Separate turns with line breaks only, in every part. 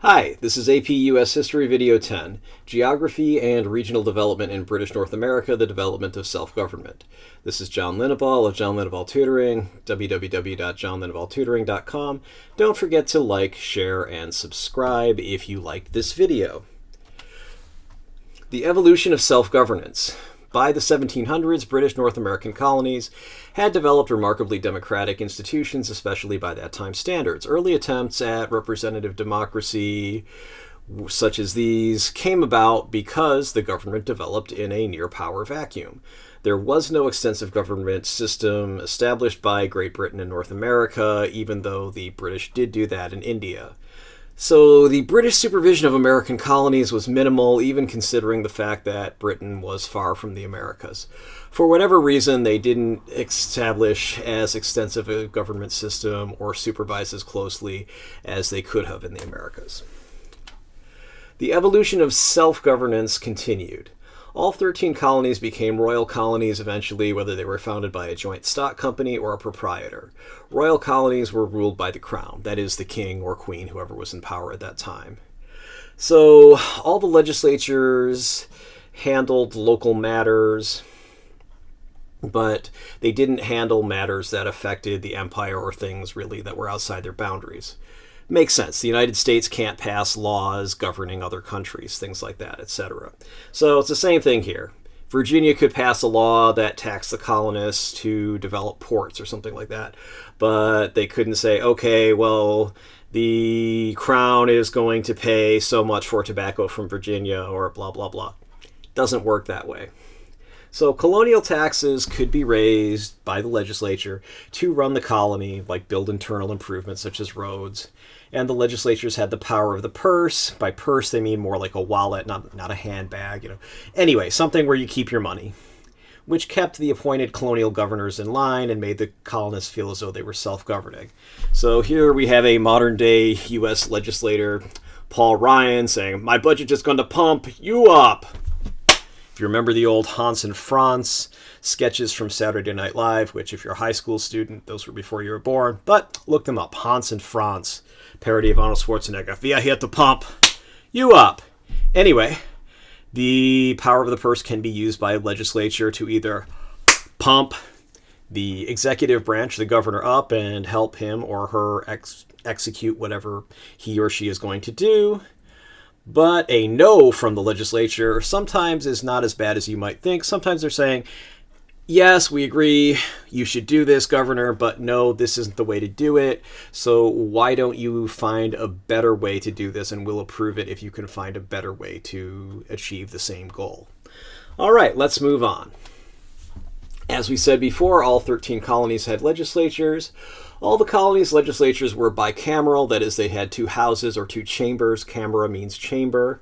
Hi, this is AP US History Video 10, Geography and Regional Development in British North America, the Development of Self-Government. This is John Linneball of John Linneball Tutoring, www.johnlinneballtutoring.com. Don't forget to like, share, and subscribe if you liked this video. The evolution of self-governance. By the 1700s, British North American colonies had developed remarkably democratic institutions, especially by that time's standards. Early attempts at representative democracy, such as these, came about because the government developed in a near-power vacuum. There was no extensive government system established by Great Britain in North America, even though the British did do that in India. So the British supervision of American colonies was minimal, even considering the fact that Britain was far from the Americas. For whatever reason, they didn't establish as extensive a government system or supervise as closely as they could have in the Americas. The evolution of self-governance continued. All 13 colonies became royal colonies eventually, whether they were founded by a joint stock company or a proprietor. Royal colonies were ruled by the crown, that is, the king or queen, whoever was in power at that time. So all the legislatures handled local matters, but they didn't handle matters that affected the empire or things really that were outside their boundaries. Makes sense. The United States can't pass laws governing other countries, things like that, etc. So it's the same thing here. Virginia could pass a law that taxed the colonists to develop ports or something like that, but they couldn't say, okay, well, the crown is going to pay so much for tobacco from Virginia or blah, blah, blah. Doesn't work that way. So colonial taxes could be raised by the legislature to run the colony, like build internal improvements such as roads. And the legislatures had the power of the purse. By purse, they mean more like a wallet, not a handbag. Anyway, something where you keep your money, which kept the appointed colonial governors in line and made the colonists feel as though they were self-governing. So here we have a modern-day U.S. legislator, Paul Ryan, saying, "My budget is going to pump you up." If you remember the old Hans and Franz sketches from Saturday Night Live, which if you're a high school student, those were before you were born, but look them up. Hans and Franz, parody of Arnold Schwarzenegger. "We are here to pump you up." Anyway, the power of the purse can be used by a legislature to either pump the executive branch, the governor, up and help him or her execute whatever he or she is going to do. But a no from the legislature sometimes is not as bad as you might think. Sometimes they're saying, yes, we agree, you should do this, Governor, but no, this isn't the way to do it. So why don't you find a better way to do this, and we'll approve it if you can find a better way to achieve the same goal. All right, let's move on. As we said before, all 13 colonies had legislatures. All the colonies' legislatures were bicameral, that is, they had two houses or two chambers. Camera means chamber.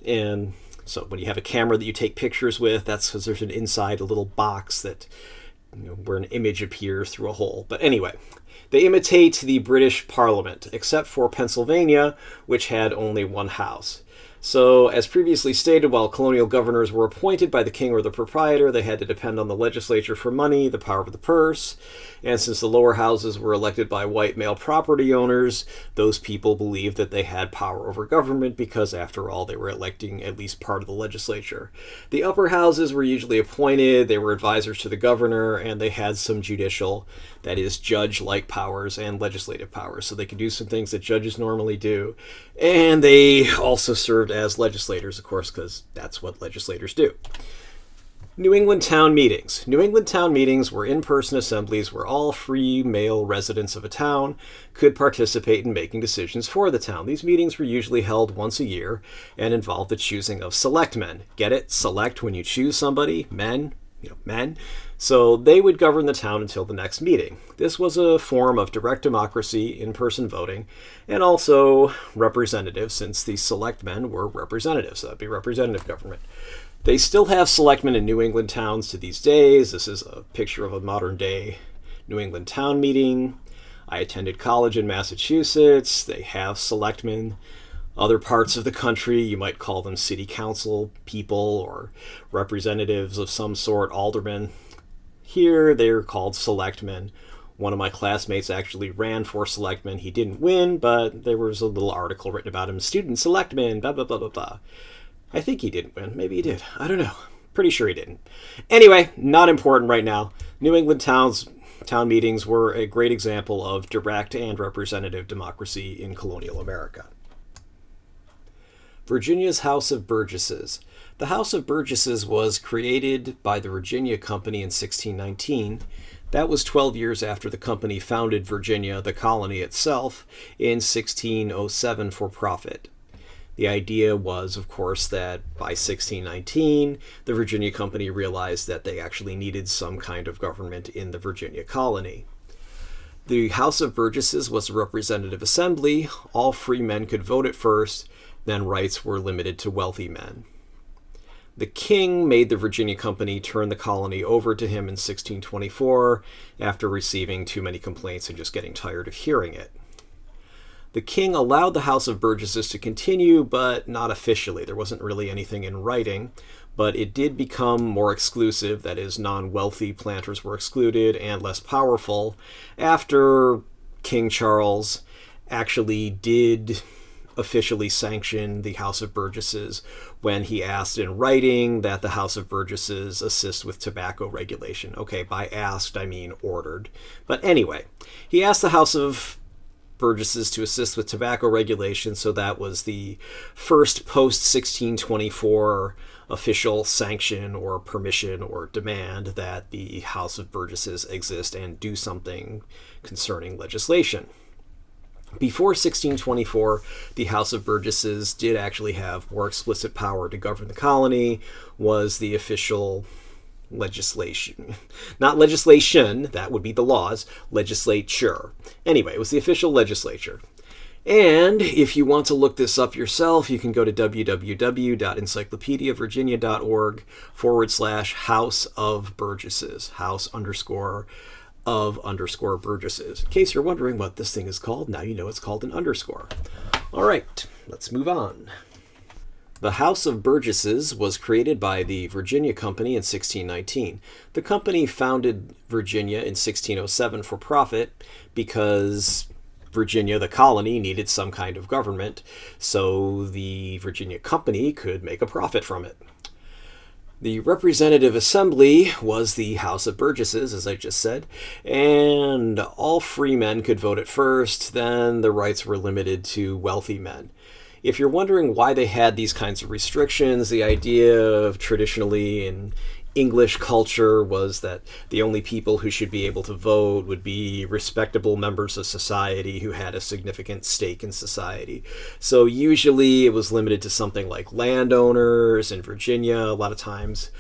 And so when you have a camera that you take pictures with, that's because there's inside a little box that, where an image appears through a hole. But anyway, they imitate the British Parliament, except for Pennsylvania, which had only one house. So, as previously stated, while colonial governors were appointed by the king or the proprietor, they had to depend on the legislature for money, the power of the purse. And since the lower houses were elected by white male property owners, those people believed that they had power over government because, after all, they were electing at least part of the legislature. The upper houses were usually appointed, they were advisors to the governor, and they had some judicial, that is, judge-like powers and legislative powers. So they could do some things that judges normally do. And they also served as legislators, of course, because that's what legislators do. New England town meetings. New England town meetings were in-person assemblies where all free male residents of a town could participate in making decisions for the town. These meetings were usually held once a year and involved the choosing of selectmen. Get it? Select when you choose somebody. Men. Men. So they would govern the town until the next meeting. This was a form of direct democracy, in-person voting, and also representative, since the selectmen were representatives. So that'd be representative government. They still have selectmen in New England towns to these days. This is a picture of a modern-day New England town meeting. I attended college in Massachusetts. They have selectmen. Other parts of the country, you might call them city council people or representatives of some sort, aldermen. Here, they're called selectmen One of my classmates actually ran for selectman. He didn't win, but there was a little article written about him. Student selectman, blah, blah, blah, blah, blah. I think he didn't win. Maybe he did. I don't know. Pretty sure he didn't. Anyway, not important right now. New England town meetings were a great example of direct and representative democracy in colonial America. Virginia's House of Burgesses. The House of Burgesses was created by the Virginia Company in 1619. That was 12 years after the company founded Virginia, the colony itself, in 1607 for profit. The idea was, of course, that by 1619, the Virginia Company realized that they actually needed some kind of government in the Virginia colony. The House of Burgesses was a representative assembly. All free men could vote at first, then rights were limited to wealthy men. The king made the Virginia Company turn the colony over to him in 1624 after receiving too many complaints and just getting tired of hearing it. The king allowed the House of Burgesses to continue, but not officially. There wasn't really anything in writing, but it did become more exclusive, that is, non-wealthy planters were excluded and less powerful, after King Charles actually did officially sanction the House of Burgesses when he asked in writing that the House of Burgesses assist with tobacco regulation. Okay, by asked, I mean ordered. But anyway, he asked the House of Burgesses to assist with tobacco regulation, so that was the first post-1624 official sanction or permission or demand that the House of Burgesses exist and do something concerning legislation. Before 1624, the House of Burgesses did actually have more explicit power to govern the colony, was the official legislation. Not legislation, that would be the laws, legislature. Anyway, it was the official legislature. And if you want to look this up yourself, you can go to www.encyclopediavirginia.org/House of Burgesses, House_of_Burgesses. In case you're wondering what this thing is called, now you know it's called an underscore. All right, let's move on. The House of Burgesses was created by the Virginia Company in 1619. The company founded Virginia in 1607 for profit because Virginia, the colony, needed some kind of government, so the Virginia Company could make a profit from it. The representative assembly was the House of Burgesses, as I just said, and all free men could vote at first, then the rights were limited to wealthy men. If you're wondering why they had these kinds of restrictions, the idea of traditionally in English culture was that the only people who should be able to vote would be respectable members of society who had a significant stake in society. So usually it was limited to something like landowners in Virginia. A lot of times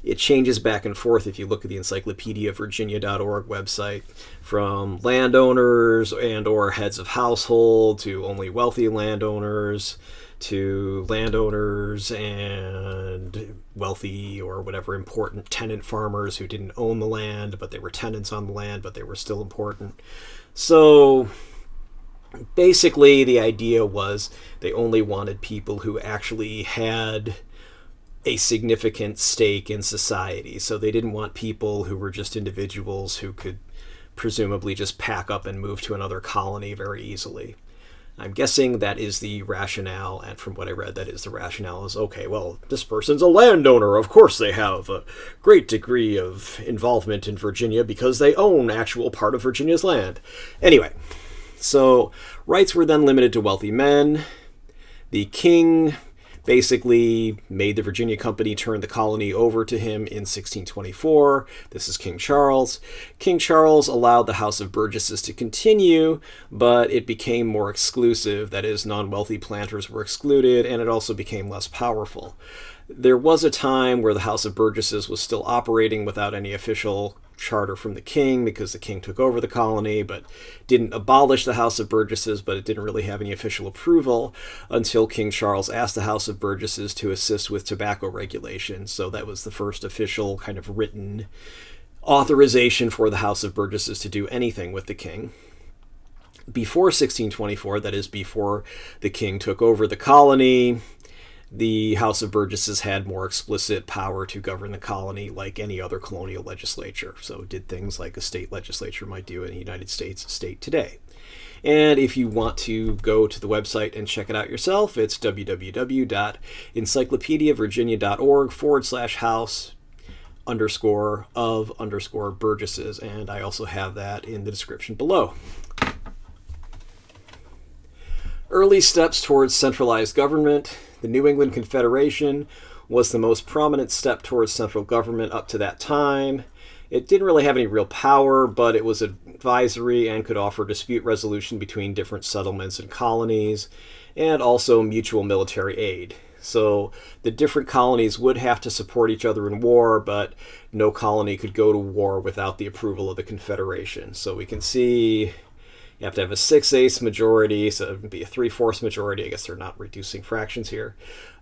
it changes back and forth if you look at the encyclopediavirginia.org website, from landowners and or heads of household to only wealthy landowners to landowners and wealthy or whatever important tenant farmers who didn't own the land, but they were tenants on the land, but they were still important. So basically the idea was they only wanted people who actually had a significant stake in society. So they didn't want people who were just individuals who could presumably just pack up and move to another colony very easily. I'm guessing that is the rationale, and from what I read, that is the rationale is, okay, well, this person's a landowner. Of course they have a great degree of involvement in Virginia because they own actual part of Virginia's land. Anyway, so rights were then limited to wealthy men. The king basically made the Virginia Company turn the colony over to him in 1624. This is King Charles. King Charles allowed the House of Burgesses to continue, but it became more exclusive. That is, non-wealthy planters were excluded, and it also became less powerful. There was a time where the House of Burgesses was still operating without any official charter from the king because the king took over the colony, but didn't abolish the House of Burgesses, but it didn't really have any official approval until King Charles asked the House of Burgesses to assist with tobacco regulation. So that was the first official kind of written authorization for the House of Burgesses to do anything with the king. Before 1624, that is before the king took over the colony, The House of Burgesses had more explicit power to govern the colony like any other colonial legislature, so it did things like a state legislature might do in the United States state today. And if you want to go to the website and check it out yourself, it's www.encyclopedia-virginia.org/house_of_Burgesses, and I also have that in the description below. Early steps towards centralized government. The New England Confederation was the most prominent step towards central government up to that time. It didn't really have any real power, but it was advisory and could offer dispute resolution between different settlements and colonies, and also mutual military aid. So the different colonies would have to support each other in war, but no colony could go to war without the approval of the Confederation. So we can see you have to have a 6/8 majority, so it would be a 3/4 majority. I guess they're not reducing fractions here.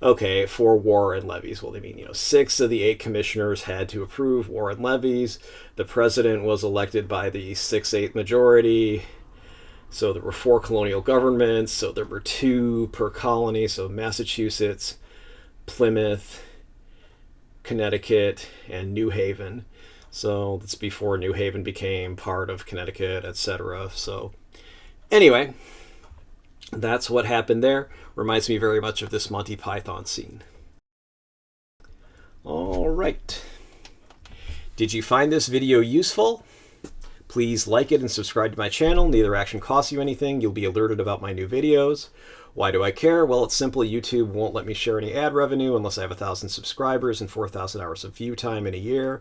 Okay, for war and levies. Well, they mean, 6 of the 8 commissioners had to approve war and levies. The president was elected by the 6/8 majority. So there were 4 colonial governments, so there were 2 per colony, so Massachusetts, Plymouth, Connecticut, and New Haven. So that's before New Haven became part of Connecticut, etc. So anyway, that's what happened there. Reminds me very much of this Monty Python scene. All right. Did you find this video useful? Please like it and subscribe to my channel. Neither action costs you anything. You'll be alerted about my new videos. Why do I care? Well, it's simple. YouTube won't let me share any ad revenue unless I have 1,000 subscribers and 4,000 hours of view time in a year.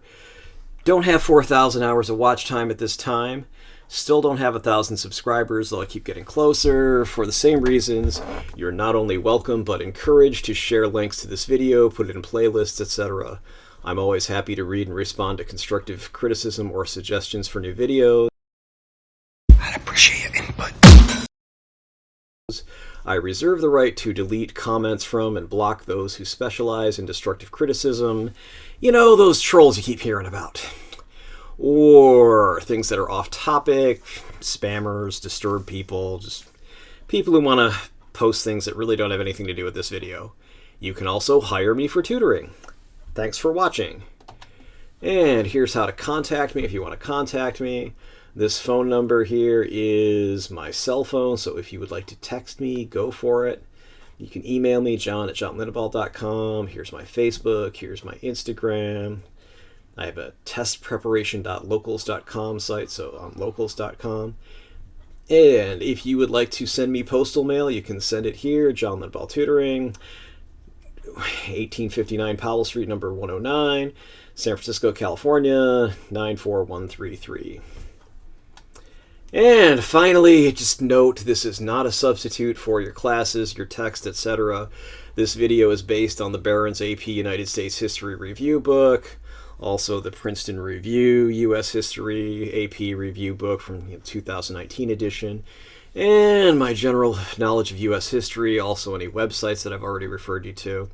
Don't have 4,000 hours of watch time at this time. Still don't have 1,000 subscribers, though I keep getting closer. For the same reasons, you're not only welcome, but encouraged to share links to this video, put it in playlists, etc. I'm always happy to read and respond to constructive criticism or suggestions for new videos. I'd appreciate your input. I reserve the right to delete comments from and block those who specialize in destructive criticism. Those trolls you keep hearing about. Or things that are off topic, spammers, disturbed people, just people who want to post things that really don't have anything to do with this video. You can also hire me for tutoring. Thanks for watching. And here's how to contact me if you want to contact me. This phone number here is my cell phone, so if you would like to text me, go for it. You can email me, john@johnlindebaugh.com. Here's my Facebook. Here's my Instagram. I have a testpreparation.locals.com site, so on locals.com. And if you would like to send me postal mail, you can send it here, John Lindebaugh Tutoring, 1859 Powell Street, number 109, San Francisco, California, 94133. And finally, just note, this is not a substitute for your classes, your text, etc. This video is based on the Barron's AP United States History Review book, also the Princeton Review U.S. History AP Review book from the 2019 edition, and my general knowledge of U.S. history, also any websites that I've already referred you to.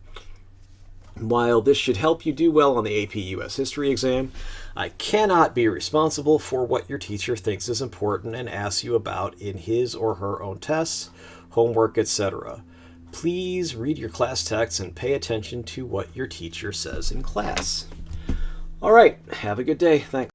While this should help you do well on the AP U.S. History exam, I cannot be responsible for what your teacher thinks is important and asks you about in his or her own tests, homework, etc. Please read your class texts and pay attention to what your teacher says in class. All right, have a good day. Thanks.